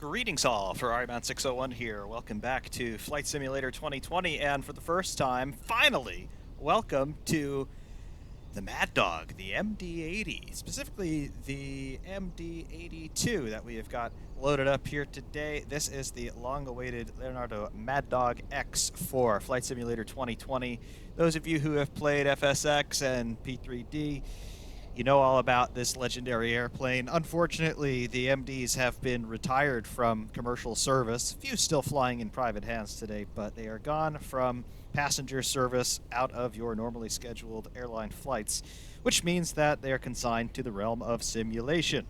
Greetings all, Ferrari 601 here. Welcome back to Flight Simulator 2020, and for the first time, finally, welcome to the MadDog, the MD-80, specifically the MD-82 that we have got loaded up here today. This is the long-awaited Leonardo MadDog X for Flight Simulator 2020. Those of you who have played FSX and P3D, you know all about this legendary airplane. Unfortunately, the MDs have been retired from commercial service. Few still flying in private hands today, but they are gone from passenger service out of your normally scheduled airline flights, which means that they are consigned to the realm of simulation.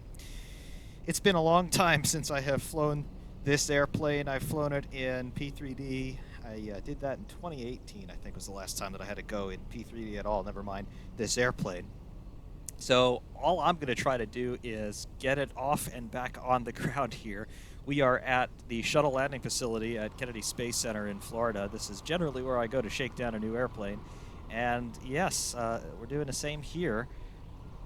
It's been a long time since I have flown this airplane. I've flown it in P3D. I did that in 2018, I think was the last time that I had to go in P3D at all, never mind this airplane. So all I'm going to try to do is get it off and back on the ground here. We are at the shuttle landing facility at Kennedy Space Center in Florida. This is generally where I go to shake down a new airplane. And yes, we're doing the same here.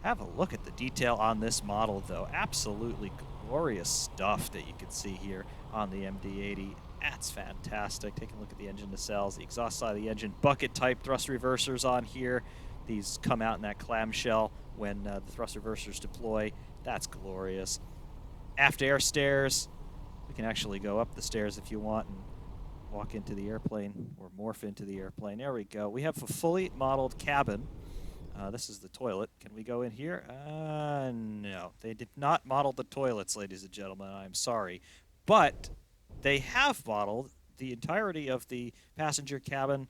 Have a look at the detail on this model, though. Absolutely glorious stuff that you can see here on the MD-80. That's fantastic. Take a look at the engine nacelles, the exhaust side of the engine, bucket-type thrust reversers on here. These come out in that clamshell when the thrust reversers deploy. That's glorious. Aft air stairs. We can actually go up the stairs if you want and walk into the airplane or morph into the airplane. There we go. We have a fully modeled cabin. This is the toilet. Can we go in here? No. They did not model the toilets, ladies and gentlemen. I'm sorry. But they have modeled the entirety of the passenger cabin.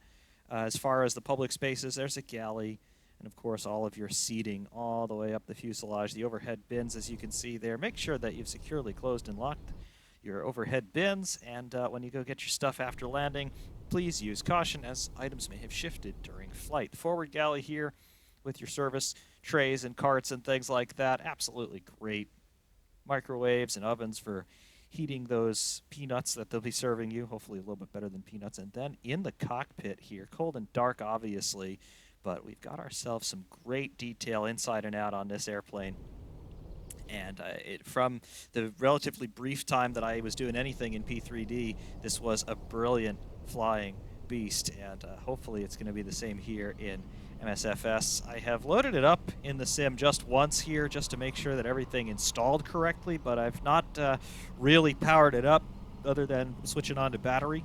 As far as the public spaces, there's a galley, and of course all of your seating all the way up the fuselage. The overhead bins, as you can see there. Make sure that you've securely closed and locked your overhead bins, and when you go get your stuff after landing, please use caution as items may have shifted during flight. Forward galley here with your service trays and carts and things like that. Absolutely great. Microwaves and ovens for heating those peanuts that they'll be serving you, hopefully a little bit better than peanuts. And then in the cockpit here, cold and dark obviously, but we've got ourselves some great detail inside and out on this airplane. And from the relatively brief time that I was doing anything in P3D, this was a brilliant flying beast, and hopefully it's going to be the same here in MSFS. I have loaded it up in the sim just once here just to make sure that everything installed correctly, but I've not really powered it up other than switching on to battery,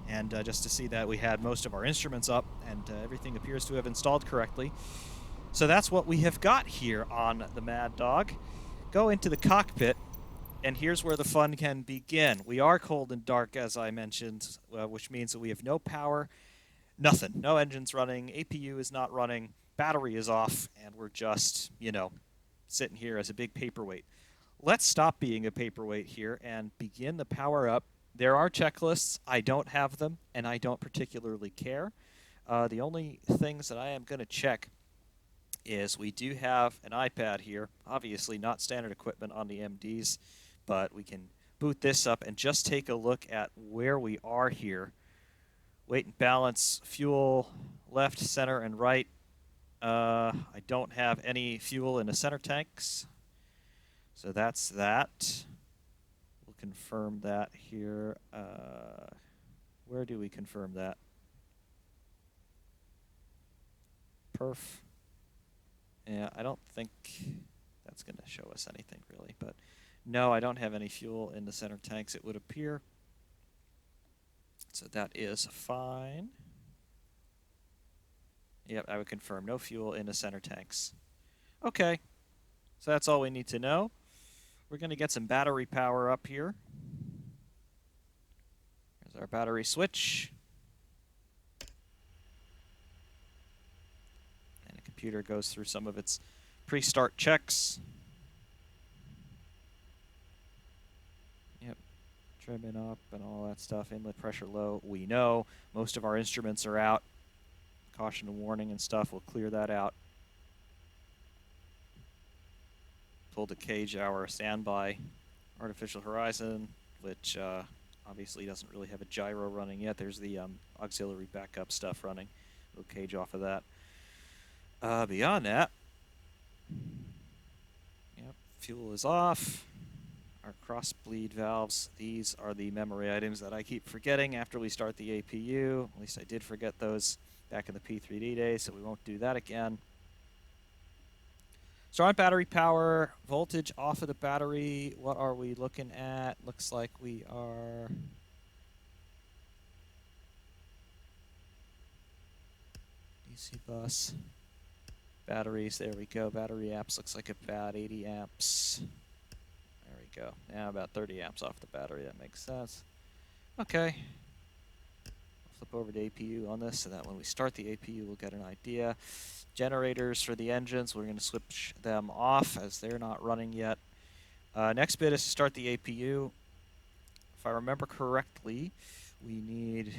and just to see that we had most of our instruments up and everything appears to have installed correctly. So that's what we have got here on the MadDog. Go into the cockpit, and here's where the fun can begin. We are cold and dark, as I mentioned, which means that we have no power, nothing. No engines running, APU is not running, battery is off, and we're just, sitting here as a big paperweight. Let's stop being a paperweight here and begin the power up. There are checklists. I don't have them, and I don't particularly care. The only things that I am going to check is we do have an iPad here. Obviously not standard equipment on the MDs, but we can boot this up and just take a look at where we are here. Weight and balance, fuel, left, center, and right. I don't have any fuel in the center tanks, so that's that. We'll confirm that here. Where do we confirm that? Perf. Yeah, I don't think that's going to show us anything really, but no, I don't have any fuel in the center tanks, it would appear. So that is fine. Yep, I would confirm. No fuel in the center tanks. Okay, so that's all we need to know. We're going to get some battery power up here. There's our battery switch. And the computer goes through some of its pre-start checks. Yep. Trimming up and all that stuff. Inlet pressure low. We know most of our instruments are out. Caution and warning and stuff. We'll clear that out. Pull to cage our standby artificial horizon, which obviously doesn't really have a gyro running yet. There's the auxiliary backup stuff running. We'll cage off of that. Beyond that, yep, fuel is off. our cross bleed valves. These are the memory items that I keep forgetting after we start the APU. At least I did forget those back in the P3D days, so we won't do that again. So on battery power, voltage off of the battery, what are we looking at? Looks like we are... DC bus. Batteries, there we go. Battery amps looks like about 80 amps. There we go. Now about 30 amps off the battery, that makes sense. Okay. I'll flip over to APU on this so that when we start the APU, we'll get an idea. Generators for the engines, we're going to switch them off as they're not running yet. Next bit is to start the APU. If I remember correctly, we need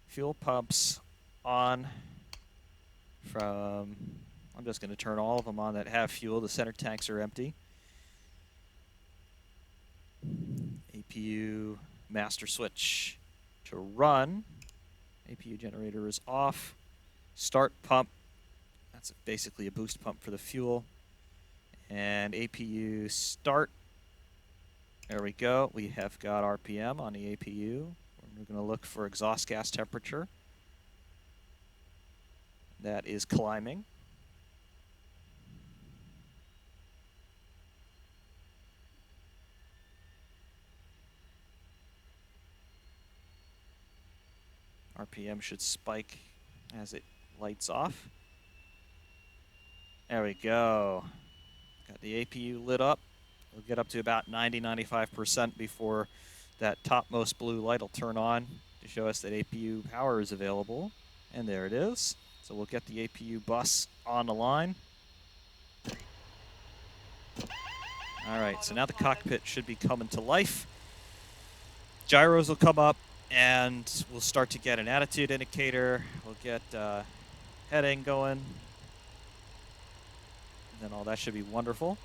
fuel pumps on from... I'm just going to turn all of them on that have fuel. The center tanks are empty. APU master switch to run. APU generator is off. Start pump. That's basically a boost pump for the fuel. And APU start. There we go. We have got RPM on the APU. We're going to look for exhaust gas temperature. That is climbing. RPM should spike as it lights off. There we go. Got the APU lit up. We'll get up to about 90–95% before that topmost blue light will turn on to show us that APU power is available. And there it is. So we'll get the APU bus on the line. All right, so now the cockpit should be coming to life. Gyros will come up, and we'll start to get an attitude indicator. We'll get heading going. And then all that should be wonderful.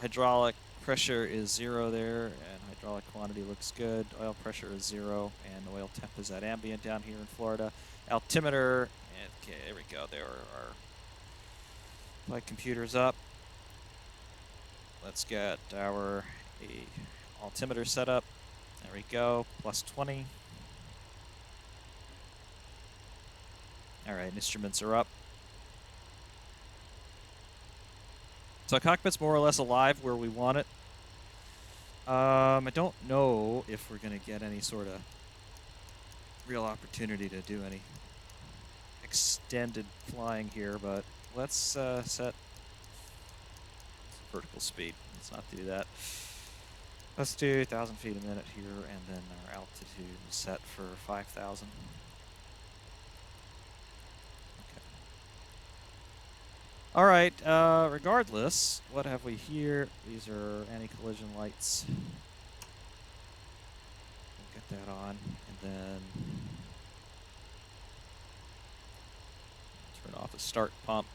Hydraulic pressure is 0 there, and hydraulic quantity looks good. Oil pressure is 0, and oil temp is at ambient down here in Florida. Altimeter, okay, there we go. There are our flight computers up. Let's get our altimeter set up. There we go, plus 20. All right, instruments are up. So cockpit's more or less alive where we want it. I don't know if we're going to get any sort of real opportunity to do any extended flying here, but let's set vertical speed. Let's not do that. Let's do 1,000 feet a minute here, and then our altitude is set for 5,000. All right, regardless, what have we here? These are anti-collision lights. We'll get that on, and then turn off the start pump.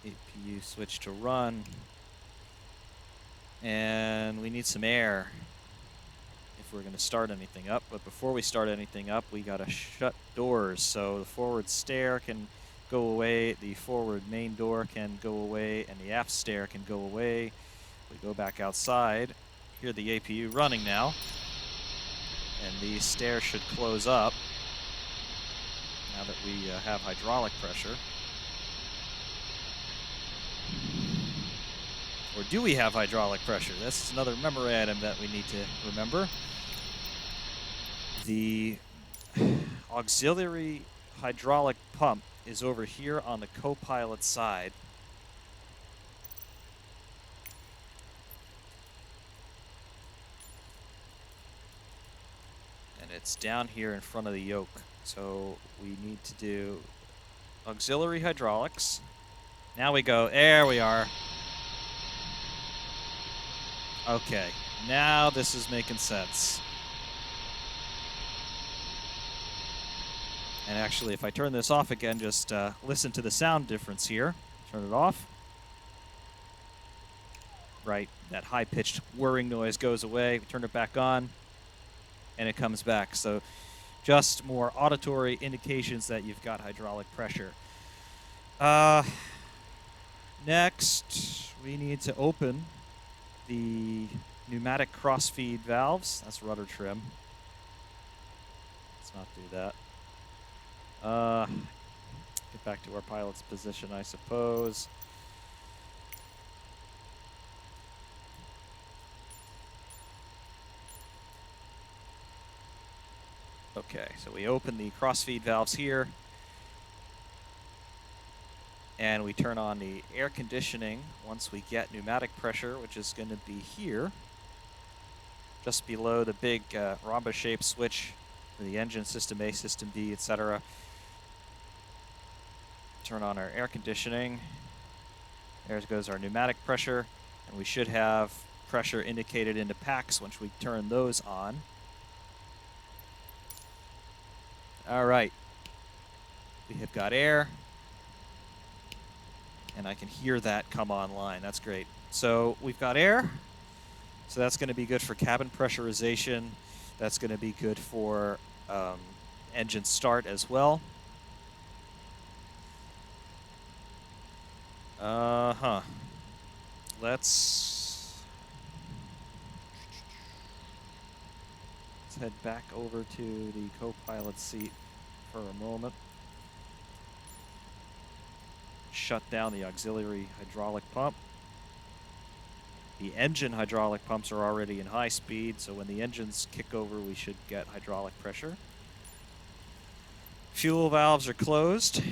APU switch to run. And we need some air if we're going to start anything up. But before we start anything up, we got to shut doors. So the forward stair can go away, the forward main door can go away, and the aft stair can go away. We go back outside. Hear the APU running now. And the stair should close up now that we have hydraulic pressure. Or do we have hydraulic pressure? This is another memory item that we need to remember. The auxiliary hydraulic pump is over here on the co-pilot side. And it's down here in front of the yoke. So we need to do auxiliary hydraulics. Now we go, there we are. Okay, now this is making sense. And actually, if I turn this off again, just listen to the sound difference here. Turn it off. Right, that high-pitched whirring noise goes away. We turn it back on, and it comes back. So just more auditory indications that you've got hydraulic pressure. Next, we need to open the pneumatic crossfeed valves. That's rudder trim. Let's not do that. Get back to our pilot's position, I suppose. Okay, so we open the crossfeed valves here. And we turn on the air conditioning once we get pneumatic pressure, which is going to be here, just below the big rhombus-shaped switch for the engine, system A, system B, etc. Turn on our air conditioning. There goes our pneumatic pressure, and we should have pressure indicated in the packs once we turn those on. All right. We have got air. And I can hear that come online. That's great. So we've got air. So that's going to be good for cabin pressurization. That's going to be good for engine start as well. Let's head back over to the co-pilot seat for a moment. Shut down the auxiliary hydraulic pump. The engine hydraulic pumps are already in high speed, so when the engines kick over, we should get hydraulic pressure. Fuel valves are closed.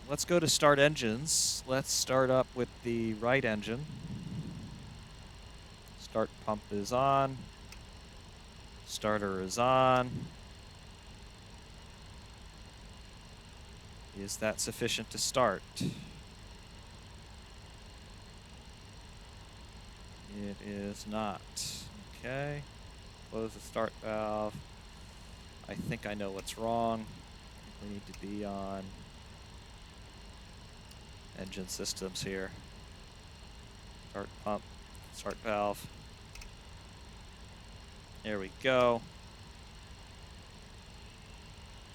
Let's go to start engines. Let's start up with the right engine. Start pump is on. Starter is on. Is that sufficient to start? It is not. Okay. Close the start valve. I think I know what's wrong. We need to be on engine systems here. Start pump, start valve. There we go.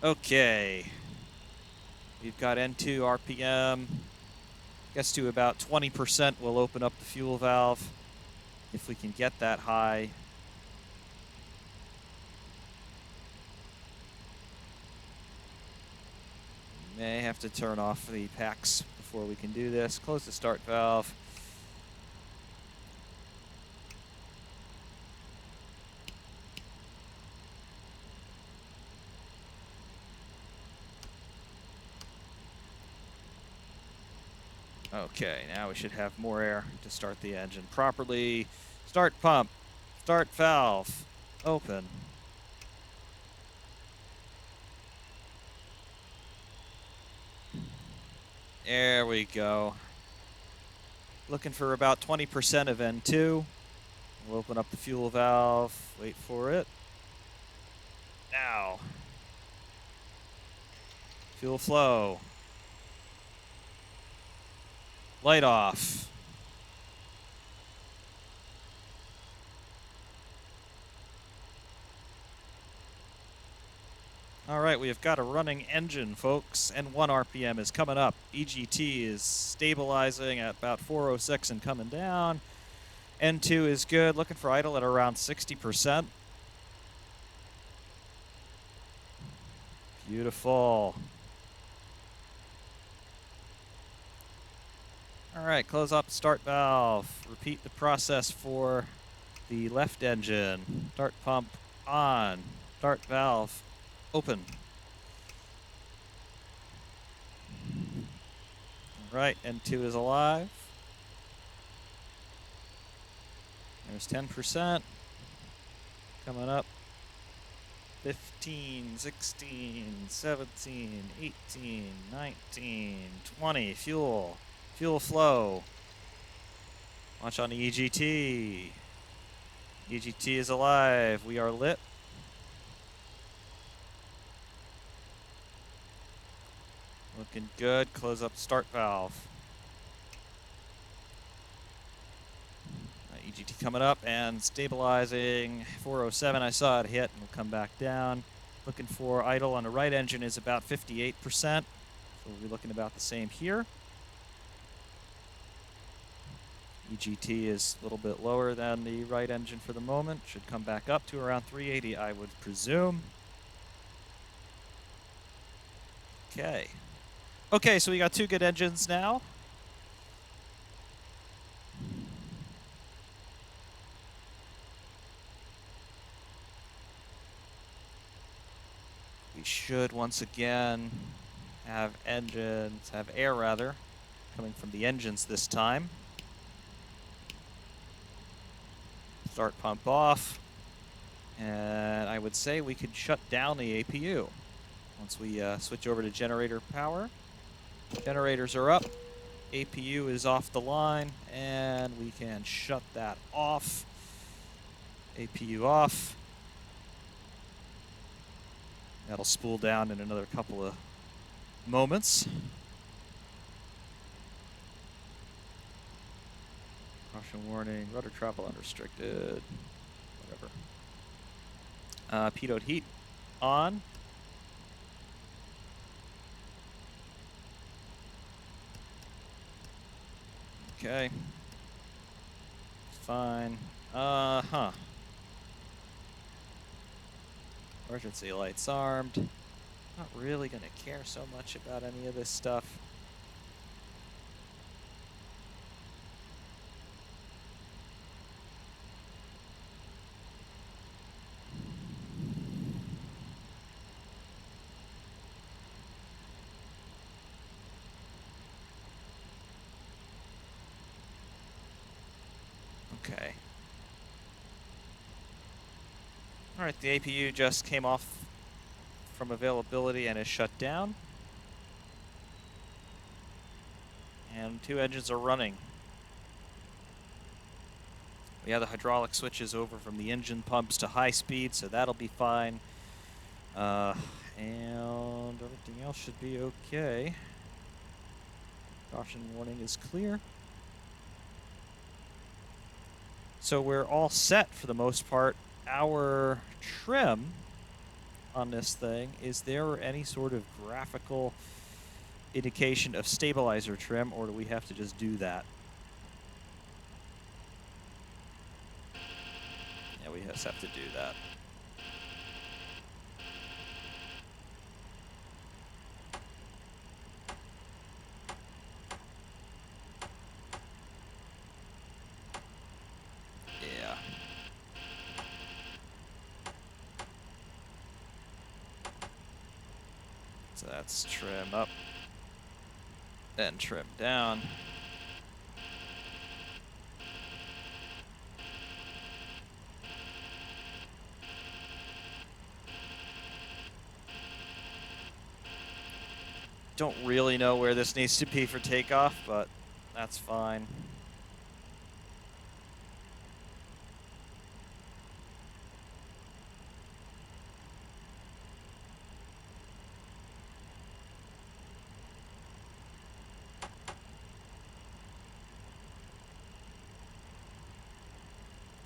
Okay. We've got N2 RPM. Gets to about 20%, we'll open up the fuel valve. If we can get that high. May have to turn off the packs before we can do this. Close the start valve. Okay, now we should have more air to start the engine properly. Start pump, start valve, open. There we go. Looking for about 20% of N2. We'll open up the fuel valve, wait for it. Now. Fuel flow. Light off. All right, we have got a running engine, folks, and 1 RPM is coming up. EGT is stabilizing at about 406 and coming down. N2 is good, looking for idle at around 60%. Beautiful. All right, close up start valve. Repeat the process for the left engine. Start pump on. Start valve open. All right, N2 is alive. There's 10%. Coming up. 15, 16, 17, 18, 19, 20. Fuel. Fuel flow. Watch on the EGT. EGT is alive. We are lit. Looking good. Close up start valve. EGT coming up and stabilizing. 407, I saw it hit and will come back down. Looking for idle on the right engine is about 58%. So we'll be looking about the same here. EGT is a little bit lower than the right engine for the moment. Should come back up to around 380, I would presume. Okay. Okay, so we got 2 good engines now. We should once again have air rather, coming from the engines this time. Start pump off. And I would say we could shut down the APU once we switch over to generator power. Generators are up. APU is off the line, and we can shut that off. APU off. That'll spool down in another couple of moments. Caution warning, rudder travel unrestricted, whatever. Pitot heat on. Okay. Fine. Emergency lights armed. Not really gonna care so much about any of this stuff. Okay. All right, the APU just came off from availability and is shut down. And 2 engines are running. We have the hydraulic switches over from the engine pumps to high speed, so that'll be fine. And everything else should be okay. Caution warning is clear. So we're all set for the most part. Our trim on this thing, is there any sort of graphical indication of stabilizer trim, or do we have to just do that? Yeah, we just have to do that. Yeah. So that's trim up and trim down. Don't really know where this needs to be for takeoff, but that's fine.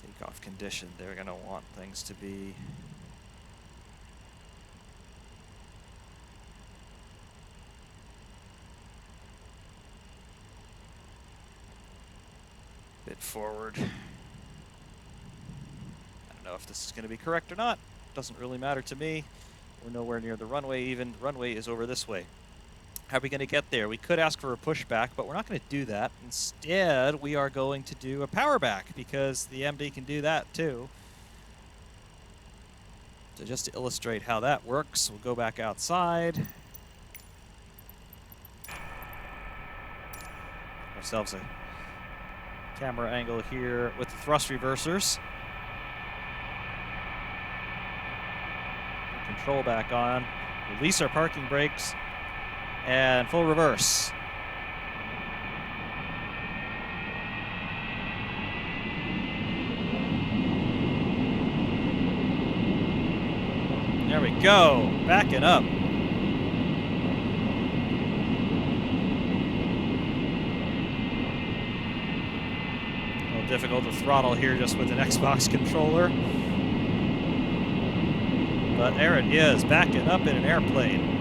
Takeoff condition, they're going to want things to be a bit forward. I don't know if this is going to be correct or not. Doesn't really matter to me. We're nowhere near the runway even. The runway is over this way. How are we going to get there? We could ask for a pushback, but we're not going to do that. Instead, we are going to do a power back because the MD can do that too. So just to illustrate how that works, we'll go back outside. Ourselves a camera angle here with the thrust reversers. Control back on. Release our parking brakes. And full reverse. There we go. Backing up. A little difficult to throttle here just with an Xbox controller. But there it is, backing up in an airplane.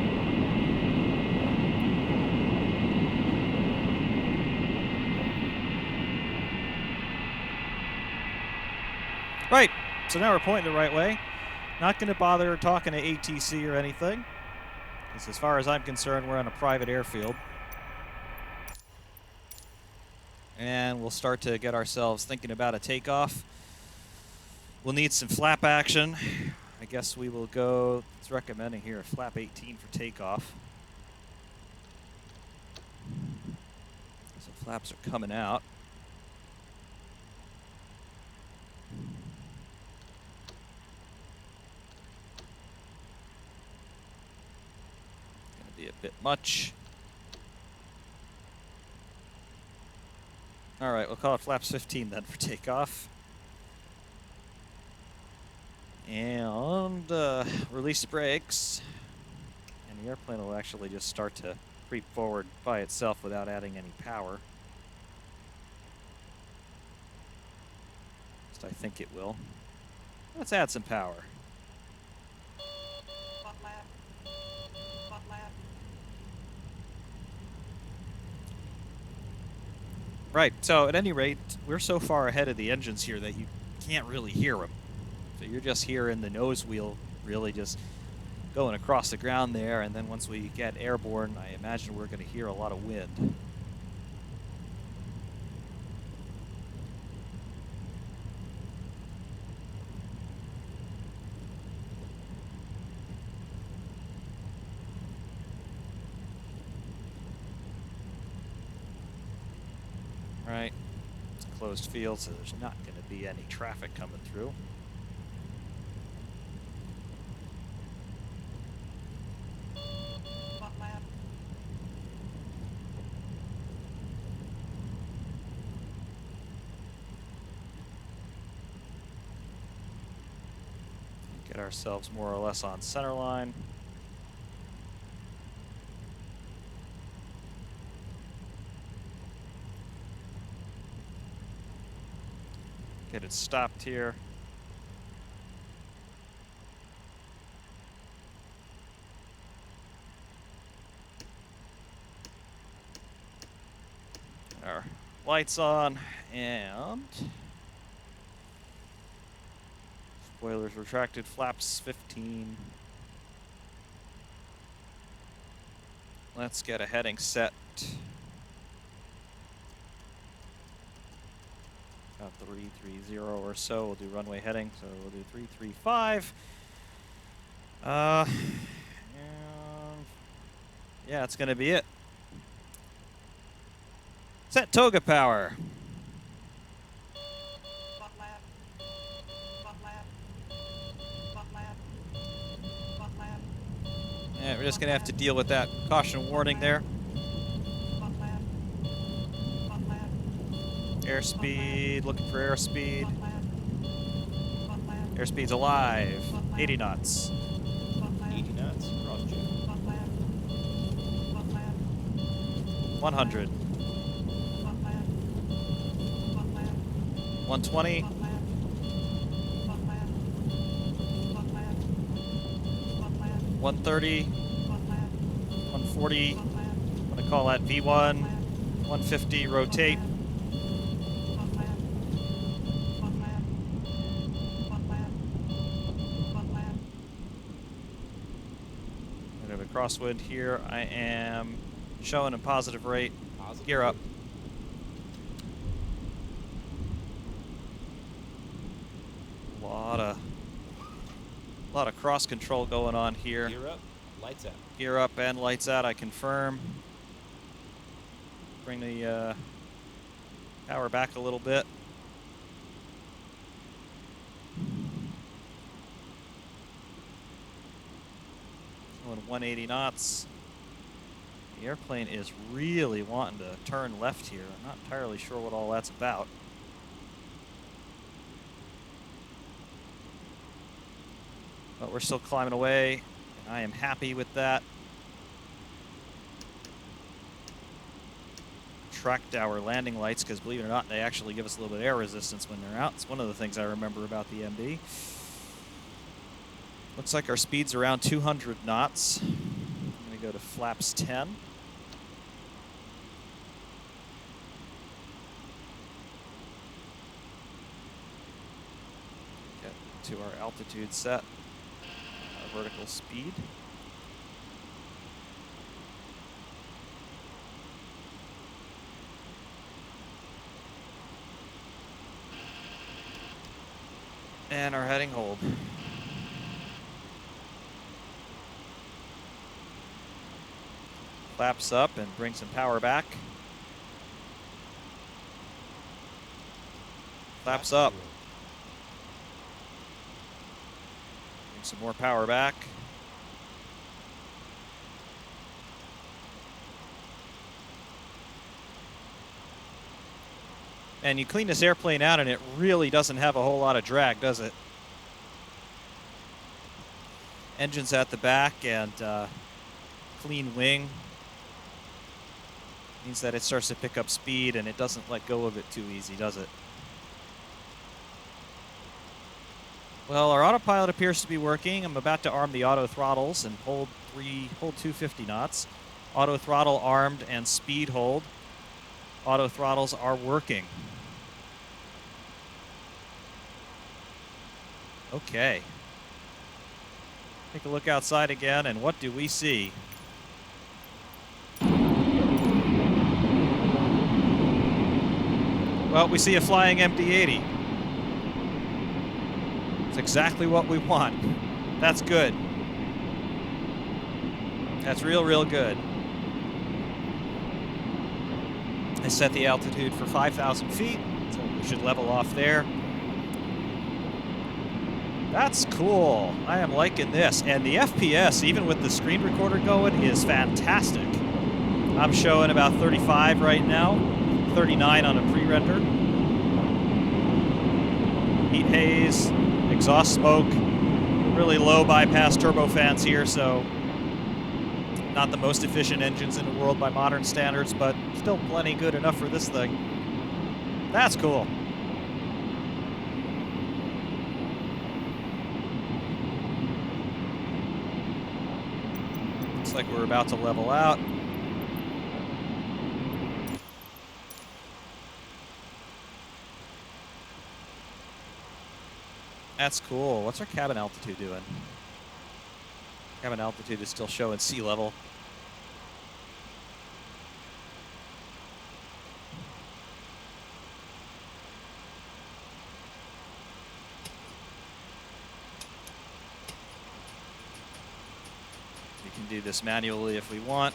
Right, so now we're pointing the right way. Not going to bother talking to ATC or anything, because as far as I'm concerned, we're on a private airfield. And we'll start to get ourselves thinking about a takeoff. We'll need some flap action. I guess we will go, it's recommending here, a flap 18 for takeoff. So flaps are coming out. Gonna be a bit much. All right, we'll call it flaps 15 then for takeoff. And release the brakes. And the airplane will actually just start to creep forward by itself without adding any power. At least I think it will. Let's add some power. Right, so at any rate, we're so far ahead of the engines here that you can't really hear them. So you're just hearing the nose wheel really just going across the ground there, and then once we get airborne, I imagine we're going to hear a lot of wind. Right, it's a closed field, so there's not going to be any traffic coming through. Get ourselves more or less on center line. Get it stopped here. Our lights on, and spoilers retracted, flaps 15. Let's get a heading set. About 330 or so. We'll do runway heading, so we'll do 335. And yeah, that's going to be it. Set toga power. Yeah, we're just going to have to deal with that caution warning there. Airspeed, looking for airspeed. Airspeed's alive. 80 knots. 80 knots, cross check. 100. 120. 130. 140. I'm going to call that V1. 150, rotate. Bit of a crosswind here. I am showing a positive rate. Positive. Gear up. A lot of cross control going on here. Gear up, lights out. Gear up and lights out, I confirm. Bring the power back a little bit. Going 180 knots. The airplane is really wanting to turn left here. I'm not entirely sure what all that's about. But we're still climbing away, and I am happy with that. Tracked our landing lights, because believe it or not, they actually give us a little bit of air resistance when they're out. It's one of the things I remember about the MD. Looks like our speed's around 200 knots. I'm going to go to flaps 10. to our altitude set, our vertical speed. And our heading hold. Flaps up and bring some power back. Flaps up. Bring some more power back. And you clean this airplane out and it really doesn't have a whole lot of drag, does it? Engine's at the back and clean wing. Means that it starts to pick up speed and it doesn't let go of it too easy, does it? Well, our autopilot appears to be working. I'm about to arm the auto throttles and hold 250 knots. Auto throttle armed and speed hold. Auto throttles are working. Okay. Take a look outside again, and what do we see? Well, we see a flying MD-80. It's exactly what we want. That's good. That's real good. I set the altitude for 5,000 feet, so we should level off there. That's cool. I am liking this. And the FPS, even with the screen recorder going, is fantastic. I'm showing about 35 right now, 39 on a pre-render. Heat haze, exhaust smoke, really low bypass turbofans here, so not the most efficient engines in the world by modern standards, but still plenty good enough for this thing. That's cool. Looks like we're about to level out. That's cool. What's our cabin altitude doing? Cabin altitude is still showing sea level. We can do this manually if we want.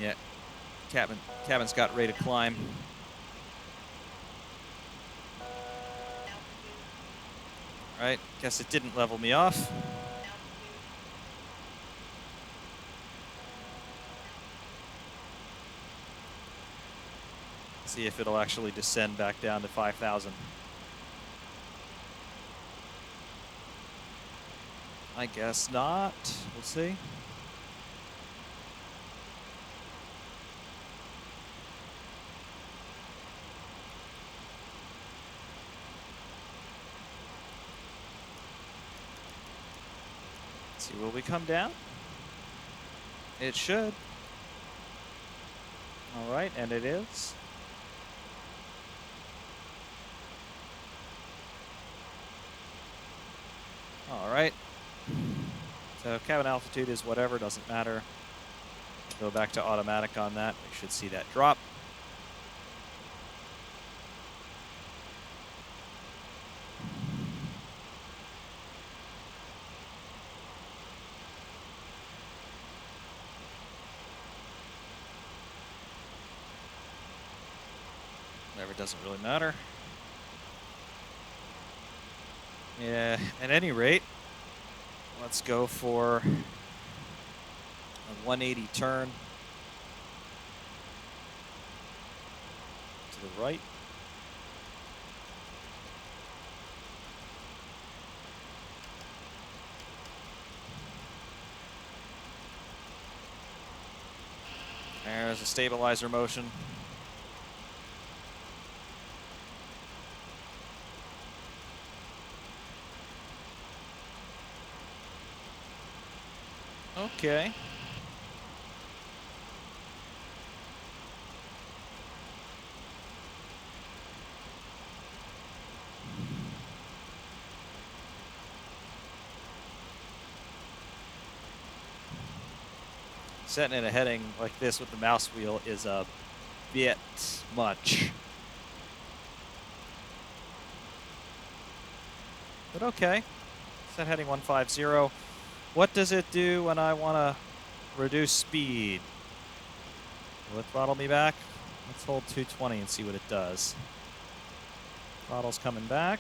Yeah. Cabin's got rate of climb. Right, guess it didn't level me off. See if it'll actually descend back down to 5,000. I guess not. We'll see. See, will we come down? It should. All right, and it is. All right. So cabin altitude is whatever, doesn't matter. Go back to automatic on that. We should see that drop. Whatever, doesn't really matter. Yeah, at any rate, let's go for a 180 turn to the right. There's a stabilizer motion. Okay. Setting in a heading like this with the mouse wheel is a bit much. But okay. Set heading 150. What does it do when I want to reduce speed? Will it throttle me back? Let's hold 220 and see what it does. Throttle's coming back.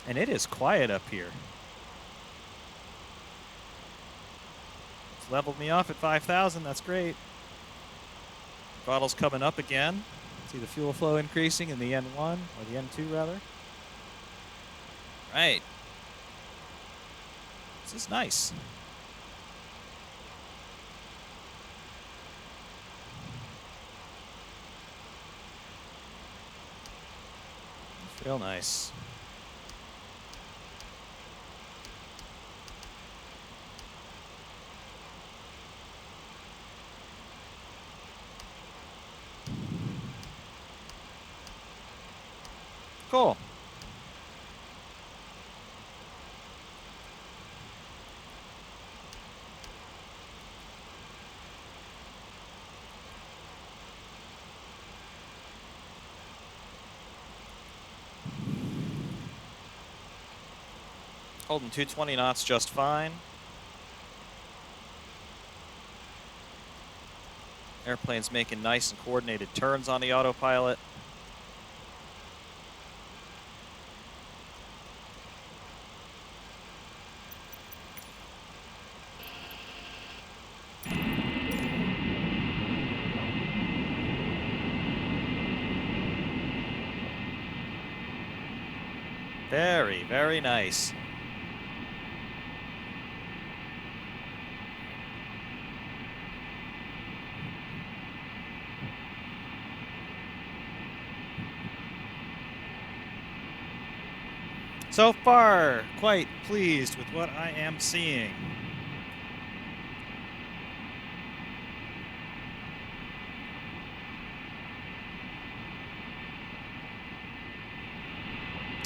And it is quiet up here. It's leveled me off at 5,000. That's great. Throttle's coming up again. See the fuel flow increasing in the N1, or the N2 rather. Right. This is nice. Real nice. Cool. Holding 220 knots just fine. Airplane's making nice and coordinated turns on the autopilot. Very, very nice. So far, quite pleased with what I am seeing.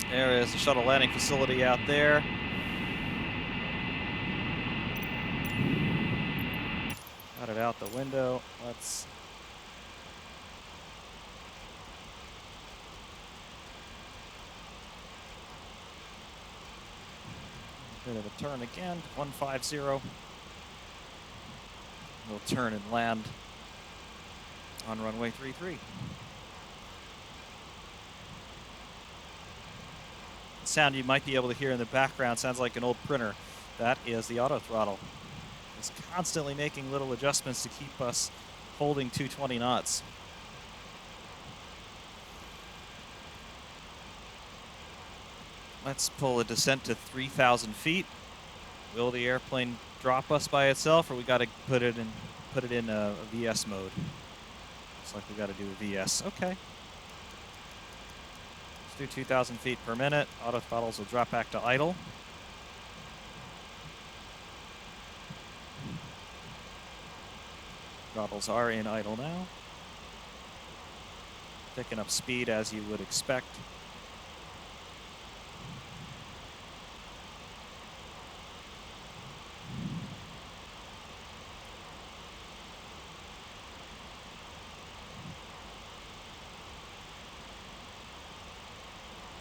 There is the shuttle landing facility out there. Got it out the window. Let's bit of a turn again, 150. We'll turn and land on runway 33. The sound you might be able to hear in the background sounds like an old printer. That is the auto throttle. It's constantly making little adjustments to keep us holding 220 knots. Let's pull a descent to 3,000 feet. Will the airplane drop us by itself, or we got to put it in a VS mode? Looks like we got to do a VS. Okay. Let's do 2,000 feet per minute. Auto throttles will drop back to idle. Throttles are in idle now. Picking up speed as you would expect.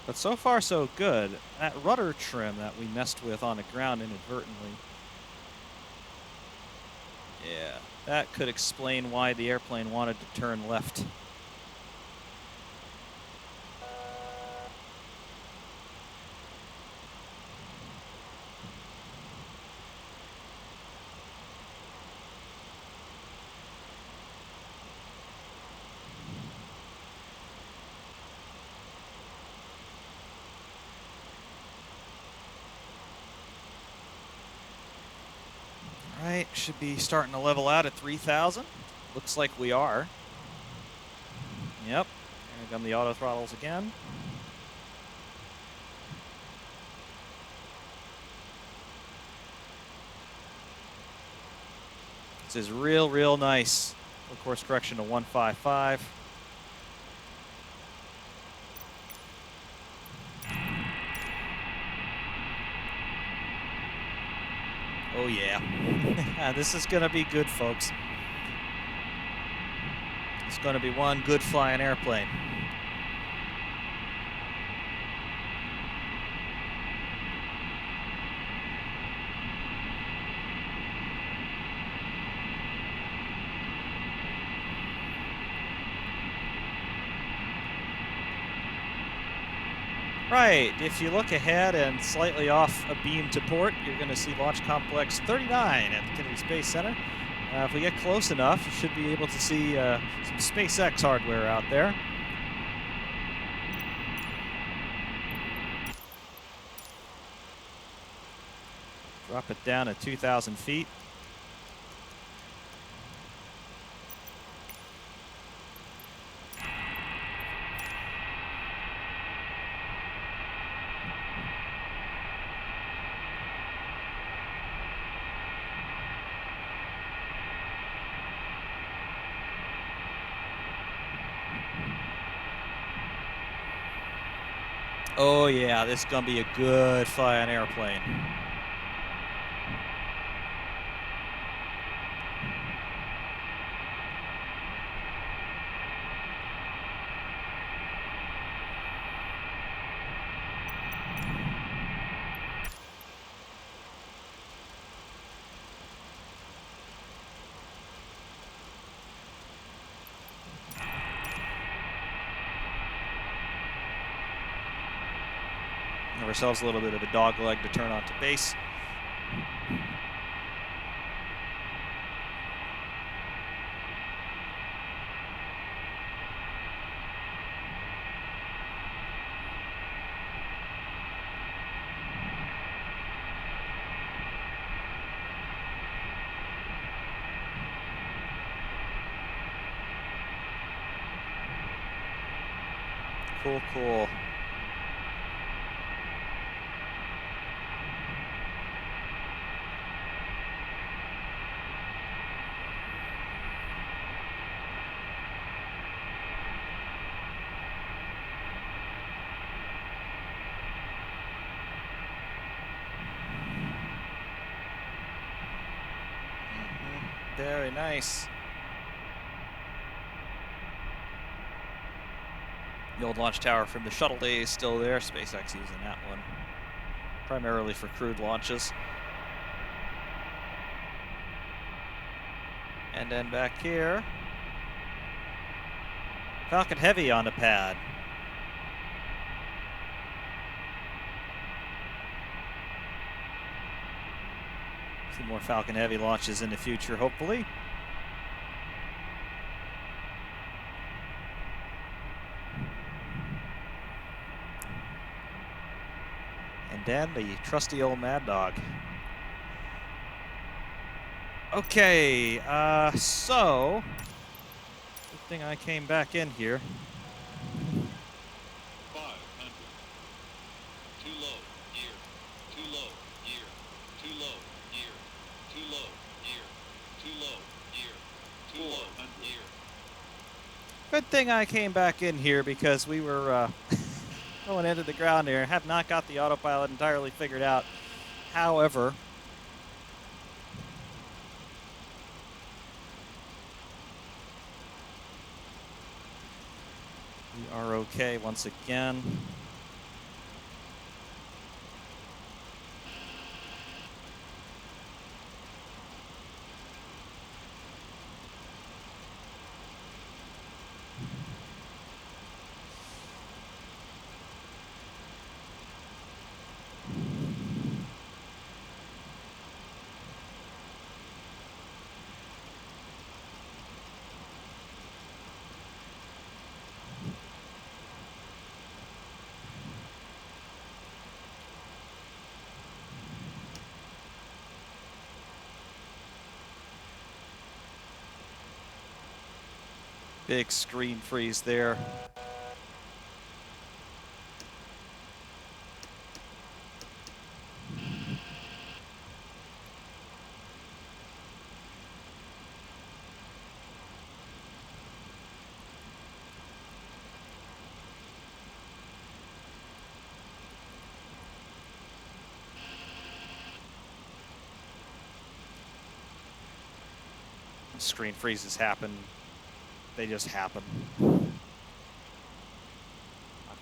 But so far, so good. That rudder trim that we messed with on the ground inadvertently. Yeah, that could explain why the airplane wanted to turn left. Right, should be starting to level out at 3,000. Looks like we are. Yep, there come the auto throttles again. This is real nice. Full course correction to 155. Oh, yeah. This is going to be good, folks. It's going to be one good flying airplane. Right, if you look ahead and slightly off a beam to port, you're going to see Launch Complex 39 at the Kennedy Space Center. If we get close enough, you should be able to see some SpaceX hardware out there. Drop it down at 2,000 feet. Oh yeah, this is gonna be a good flying airplane. Give ourselves a little bit of a dog leg to turn onto base. Cool, cool. Very nice. The old launch tower from the shuttle days still there. SpaceX using that one primarily for crewed launches. And then back here, Falcon Heavy on the pad. See more Falcon Heavy launches in the future, hopefully. And then the trusty old MadDog. Okay, so good thing I came back in here. 500. Too low, gear. Too low, gear. Too low, gear. Too low, gear. Too low, gear. Too low, gear. Good thing I came back in here because we were going into the ground here. Have not got the autopilot entirely figured out. However, we are okay once again. Big screen freeze there. Screen freezes happen. They just happen. Not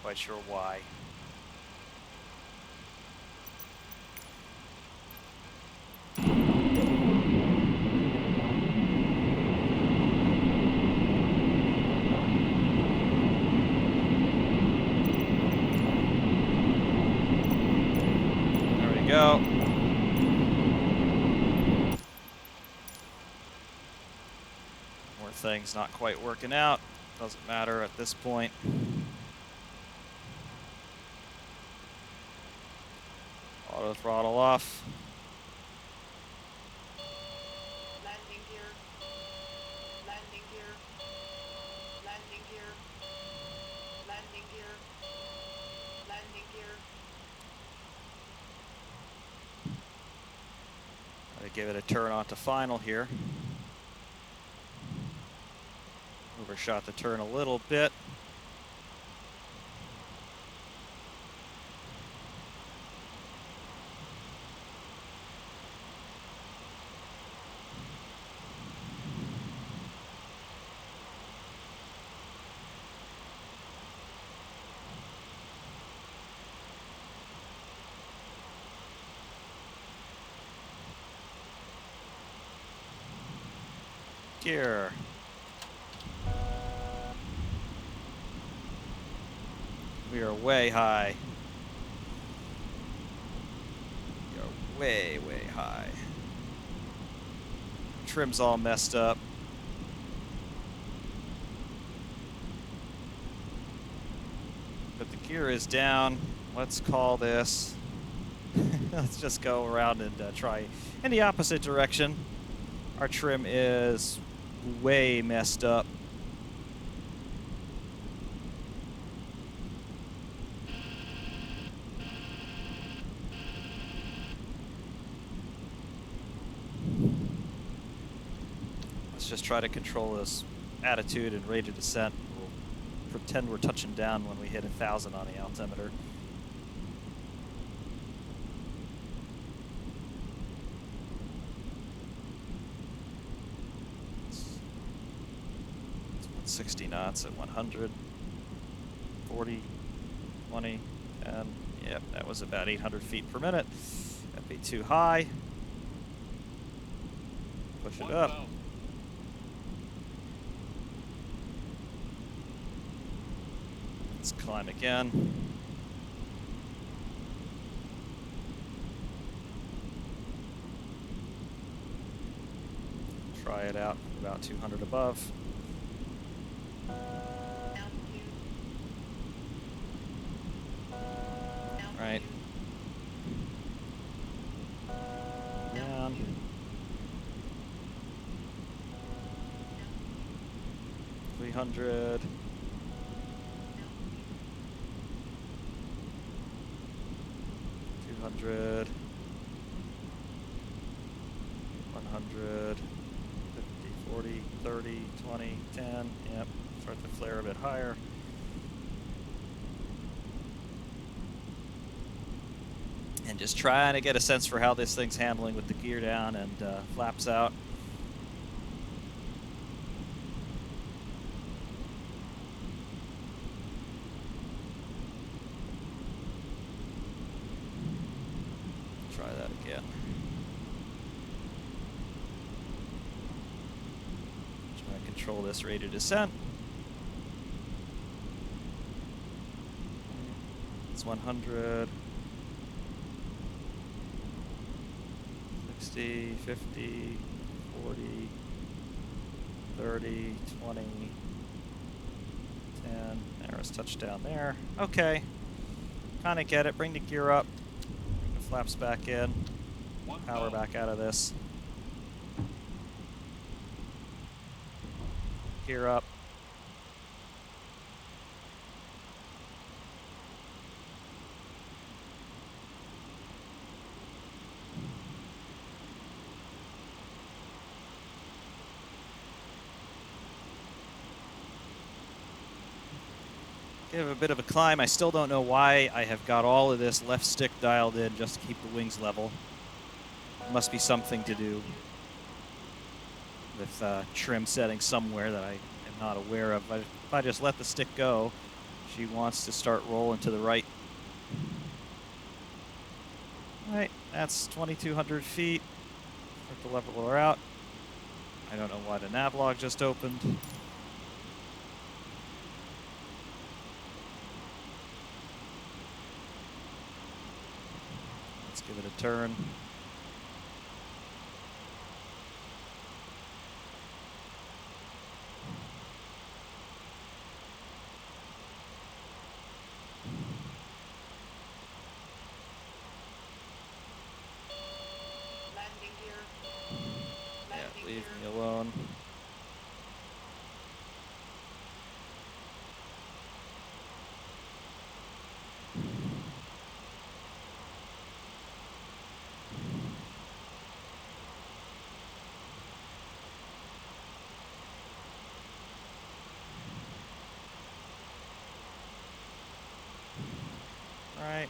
quite sure why. There we go. More things not quite working out. Doesn't matter at this point. Auto throttle off. Landing gear. Landing gear. Landing gear. Landing gear. Landing gear. Gotta give it a turn onto final here. Overshot the turn a little bit. Gear. We are way high. We are way, way high. Trim's all messed up. But the gear is down. Let's call this. Let's just go around and try in the opposite direction. Our trim is way messed up. Let's just try to control this attitude and rate of descent. We'll pretend we're touching down when we hit 1,000 on the altimeter. It's 60 knots at 100, 40, 20, 10. Yep, that was about 800 feet per minute. That'd be too high. Push it up. 1,000. Let's climb again. Try it out about 200 above. Altitude. Right. Down. 300. 200. 100. 50, 40, 30, 20, 10. Yep. Start to flare a bit higher. And just trying to get a sense for how this thing's handling with the gear down and flaps out. Try that again. Try to control this rate of descent. It's 100. 60, 50, 40, 30, 20, 10. There's touchdown there. Okay. Kind of get it. Bring the gear up. Bring the flaps back in. Power back out of this. Gear up. Give a bit of a climb. I still don't know why I have got all of this left stick dialed in just to keep the wings level. Must be something to do. with trim settings somewhere that I am not aware of. But if I just let the stick go, she wants to start rolling to the right. All right, that's 2,200 feet. Start to level her out. I don't know why the navlog just opened. Let's give it a turn. Landing gear. Yeah, Landing leave gear. me alone. All right.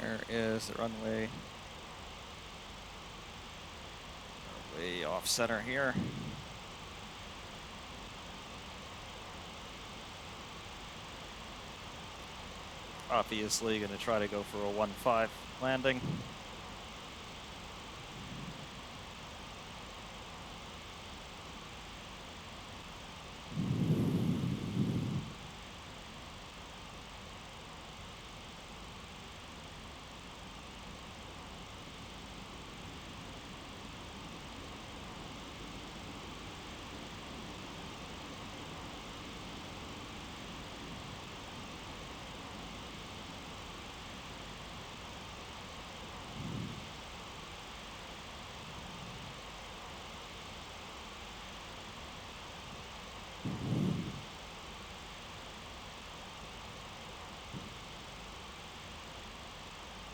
There is the runway. We're way off center here. Obviously going to try to go for a 1-5 landing.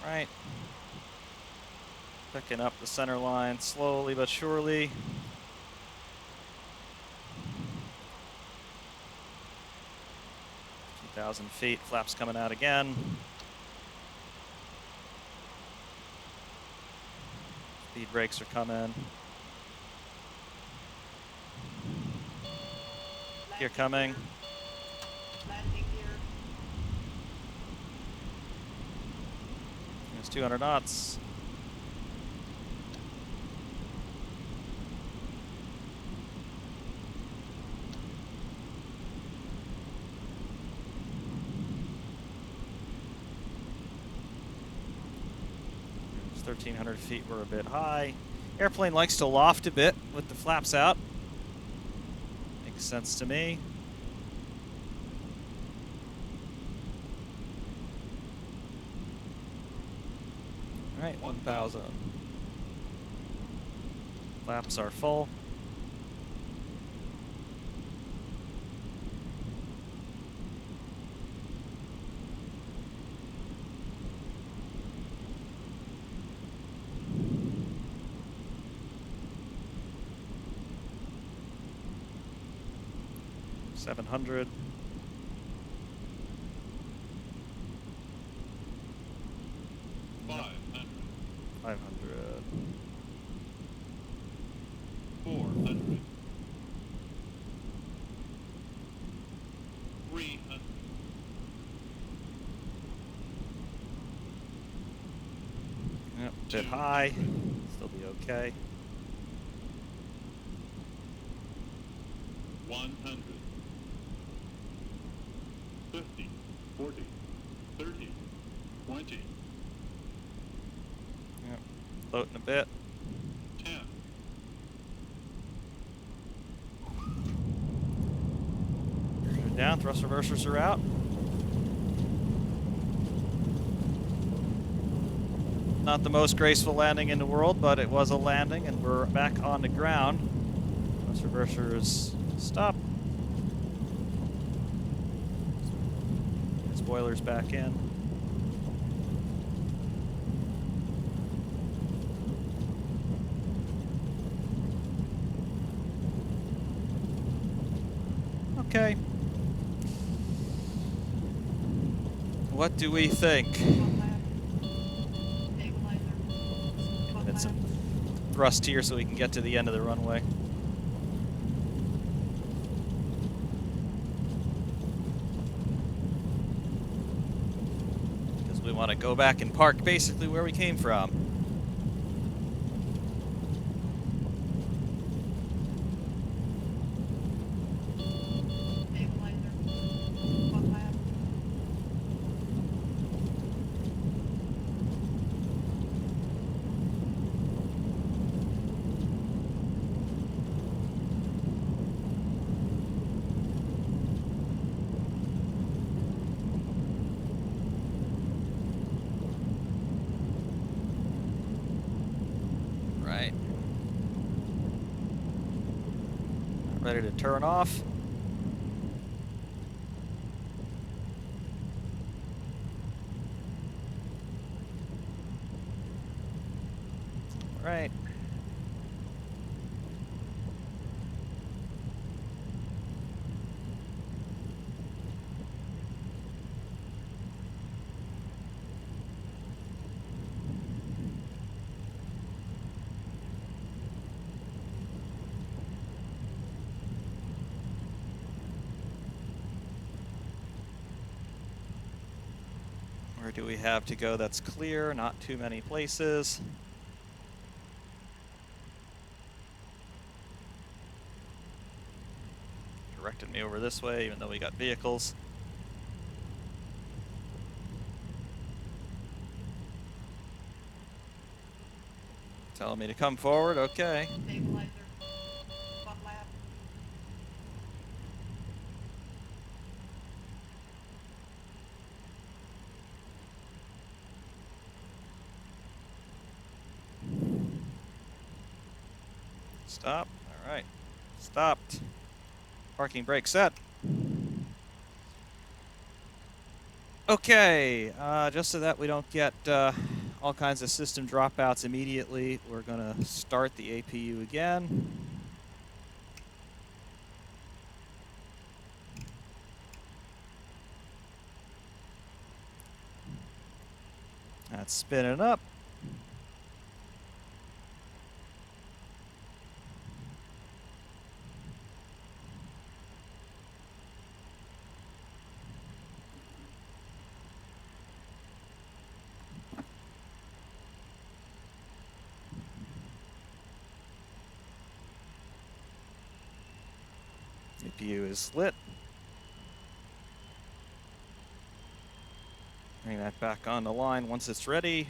Right. Picking up the center line slowly but surely. Thousand feet, flaps coming out again. Speed brakes are coming. Gear coming. Landing gear. There's 200 knots. There's 1,300 feet, we're a bit high. Airplane likes to loft a bit with the flaps out. Makes sense to me. All right, 1,000. Flaps are full. $700. 500. 500. 400. 300. Yep, bit high. Still be okay. 100. 50. 40. 30. 20. Yep, floating a bit. 10. They're down, thrust reversers are out. Not the most graceful landing in the world, but it was a landing, and we're back on the ground. Thrust reversers stop. Spoilers back in. Okay. What do we think? One lap. Stabilizer. One Get lap. some thrust here so we can get to the end of the runway. Because we want to go back and park basically where we came from. Stabilizer. One lap. Right. Ready to turn off. Right. Where do we have to go that's clear? Not too many places. Directed me over this way, even though we got vehicles. Telling me to come forward, okay. Stabilizer. One lap. Stop. All right. Stopped. Parking brake set. Okay, just so that we don't get all kinds of system dropouts immediately, we're going to start the APU again. That's spinning up. APU is lit. Bring that back on the line once it's ready.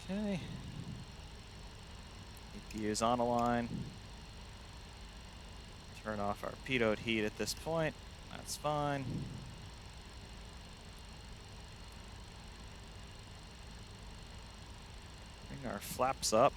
Okay. APU is on the line. Turn off our pitot heat at this point. That's fine. Bring our flaps up.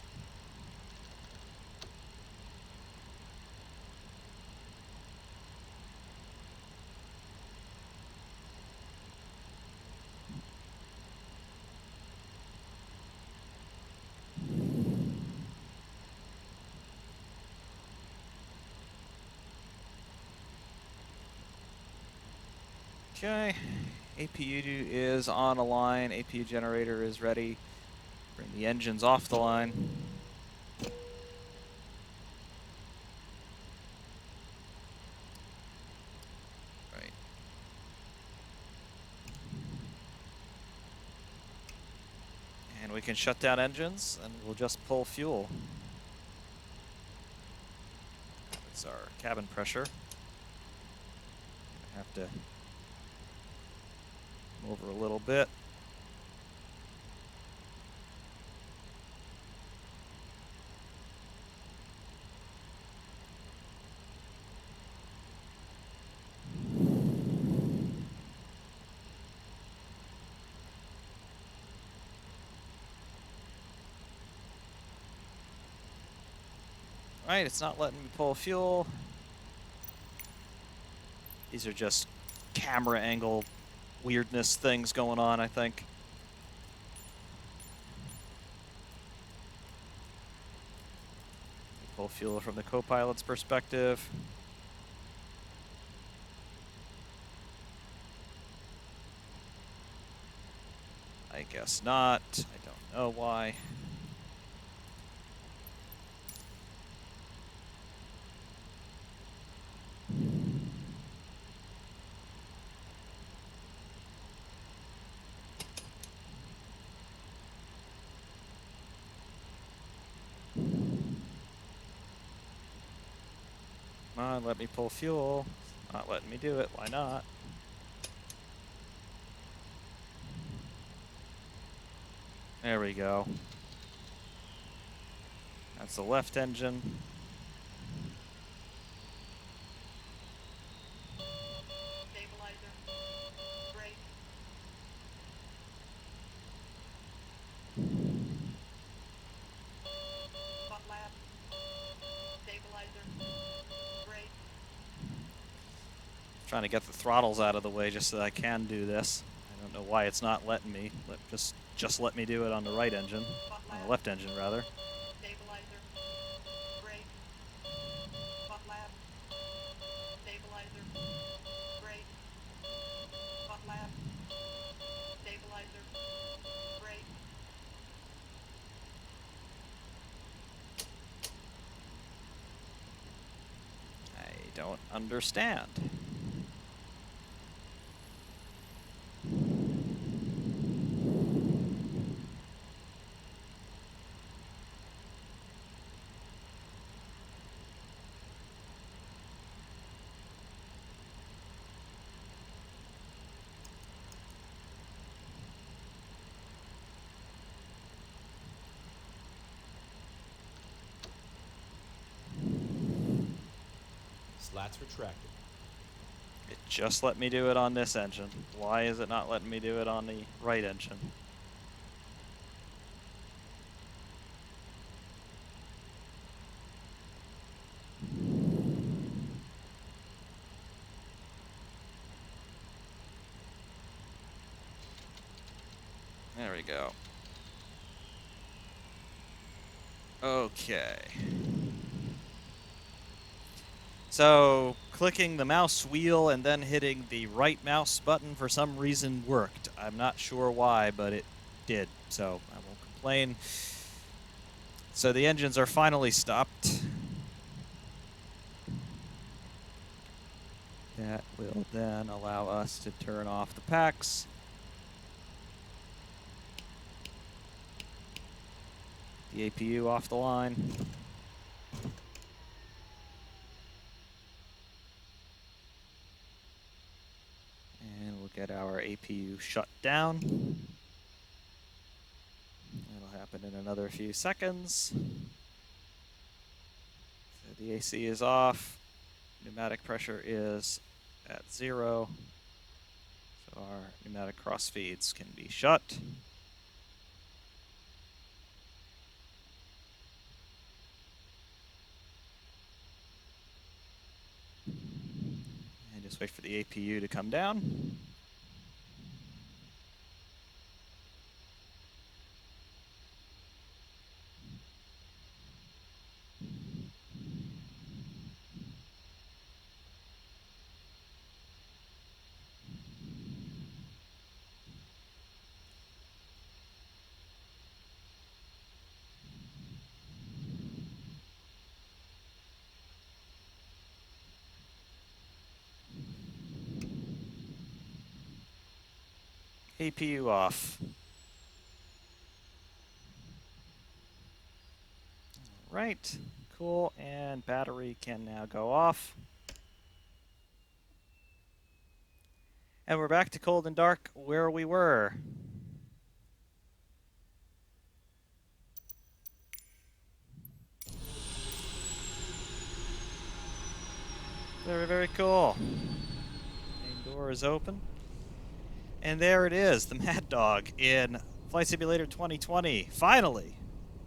Okay, APU is on a line, APU generator is ready. Bring the engines off the line. Right. And we can shut down engines and we'll just pull fuel. That's our cabin pressure. Have to move over a little bit. Right, it's not letting me pull fuel. These are just camera angle weirdness things going on, I think. pull fuel from the co-pilot's perspective. I guess not. I don't know why. Come on, let me pull fuel. Not letting me do it. Why not? There we go. That's the left engine. Stabilizer. Brake. Butt lap. Stabilizer. Brake. Trying to get the throttles out of the way just so that I can do this. I don't know why it's not letting me. Just let me do it on the right engine. On the left engine, rather. Stabilizer. Brake. Butt lap. Stabilizer. Brake. Butt lap. Stabilizer. Brake. I don't understand. Slats retracted. It just let me do it on this engine. Why is it not letting me do it on the right engine? There we go. Okay. So, clicking the mouse wheel and then hitting the right mouse button for some reason worked. I'm not sure why, but it did, so I won't complain. So the engines are finally stopped. That will then allow us to turn off the packs. The APU off the line. And we'll get our APU shut down. That'll happen in another few seconds. So the AC is off. Pneumatic pressure is at 0. So our pneumatic cross feeds can be shut. And just wait for the APU to come down. APU off. All right, cool, and battery can now go off. And we're back to cold and dark where we were. Very, very cool. Main door is open. And there it is, the MadDog in Flight Simulator 2020. Finally,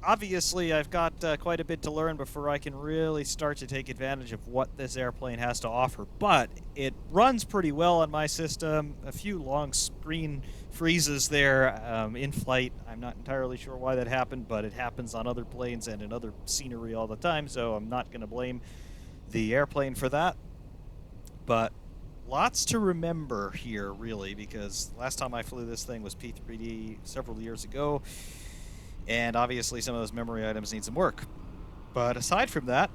obviously, I've got quite a bit to learn before I can really start to take advantage of what this airplane has to offer. But it runs pretty well on my system. A few long screen freezes there in flight. I'm not entirely sure why that happened, but it happens on other planes and in other scenery all the time, so I'm not going to blame the airplane for that. But lots to remember here, really, because last time I flew this thing was P3D several years ago, and obviously some of those memory items need some work. But aside from that,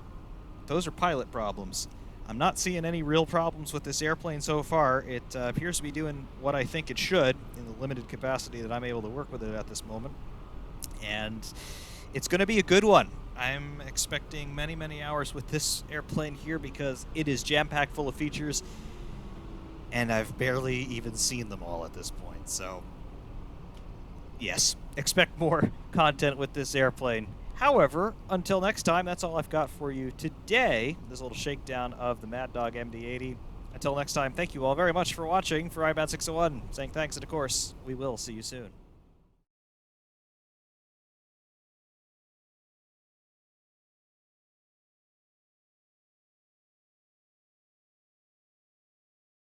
those are pilot problems. I'm not seeing any real problems with this airplane so far. It appears to be doing what I think it should in the limited capacity that I'm able to work with it at this moment. And it's going to be a good one. I'm expecting many, many hours with this airplane here because it is jam-packed full of features, and I've barely even seen them all at this point. So, yes, expect more content with this airplane. However, until next time, that's all I've got for you today. This little shakedown of the MadDog MD-80. Until next time, thank you all very much for watching. For iMad601, saying thanks, and of course, we will see you soon.